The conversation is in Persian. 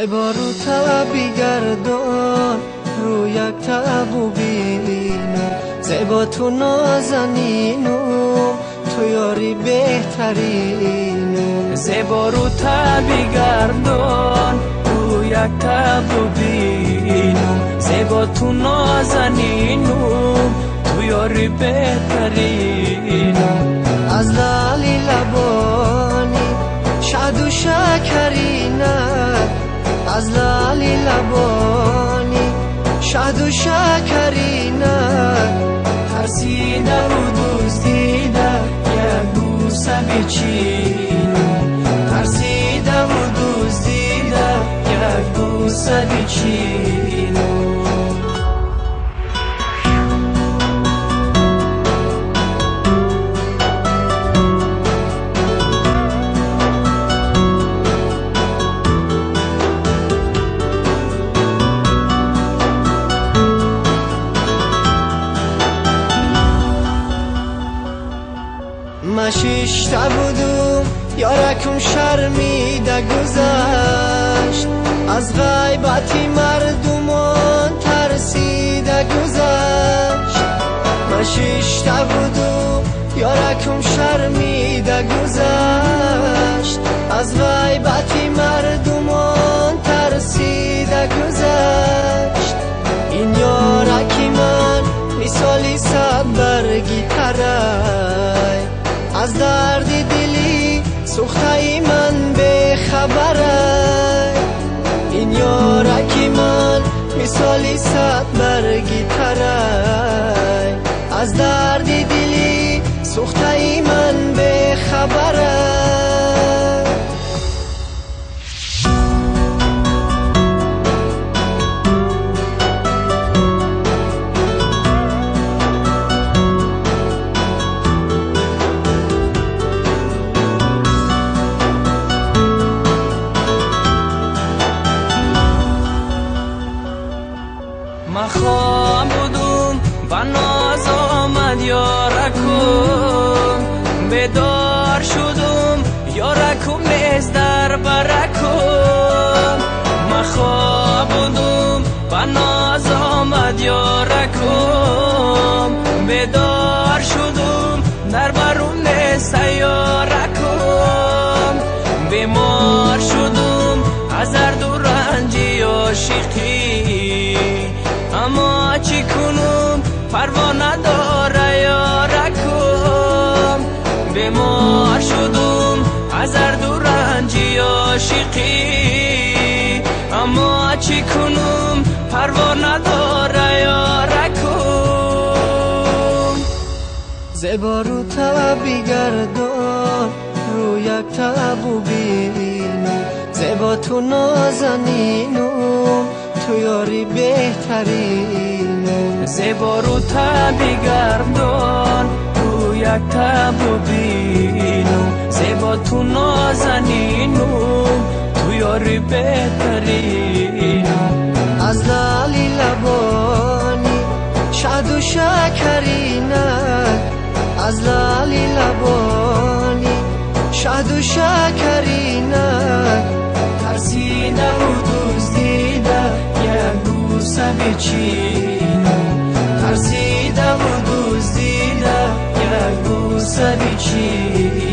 زیبا رو تبی گردان رو یک تبو بینم زیبا تو نازنینم تو یاری بهترینم زیبا رو تبی گردان رو یک تبو بینم زیبا تو نازنینم تو یاری بهترینم از لالی لبانی شاد و شکرینه از لالی لبانی شاد و شکرینه ترسیده و دزدیده یک بوسه بچینم ترسیده و دزدیده یک بوسه بچینم مشیشته بودم یارکم شرمیده گذشت از غیبتی مردمان ترسیده گذشت مشیشته بودم یارکم شرمیده گذشت از غیبتی مردمان ترسیده گذشت این یارکی من مثالی صد برگی ترای از درد دلی سوخته من به خبره این یارکی من مثالی صد برگی تره از درد دلی سوخته من به خبره من خواب بودم و ناز آمد یارکم بیدار شدم یارکم نیز در برکم من خواب بودم و ناز آمد یارکم بیدار شدم در برون نیز یارکم بیمار شدم از درد و رنجی عاشقی اما چی کنم پروا نداره یارکم بیمار شدم از درد و رنجی عاشقی اما چی کنم پروا نداره یارکم زیبا رو تبی گردان رو یک تبو بینم زیبا تو نازنینم تو یاری بهترینم زیبا رو تبی گردان رو یک تبو بینم زیبا تو نازنینم تو یاری بهترینم از لالی لبانی شاد و شکرینه از لالی لبانی شاد و شکرینه ترسیده و دزدیده یک بوسه بچینم ترسیده و دزدیده یک بوسه بچینم